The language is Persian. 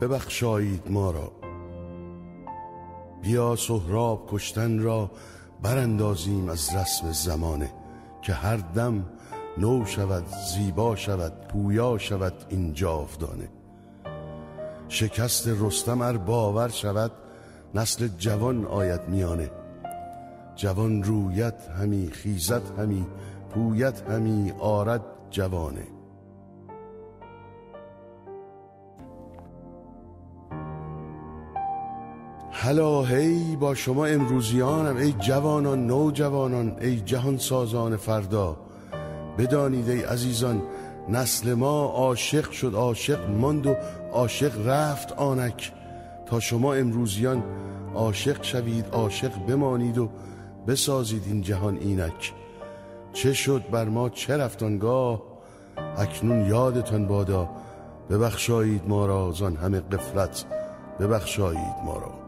ببخشایید ما را. بیا سهراب کشتن را براندازیم از رسم زمانه، که هر دم نو شود، زیبا شود، پویا شود این جاودانه. شکست رستم ار باور شود، نسل جوان آید میانه. جوان رویت همی، خیزت همی، پویت همی آرد جوانه. هلا هی با شما امروزیانم، ای جوانان نوجوانان، ای جهان سازان فردا. بدانید ای عزیزان نسل ما عاشق شد، عاشق ماند و عاشق رفت آنک. تا شما امروزیان عاشق شوید، عاشق بمانید و بسازید این جهان اینک. چه شد بر ما چه رفت آنگاه، اکنون یادتان بادا. ببخشایید ما را زان همه غفلت، ببخشایید ما را.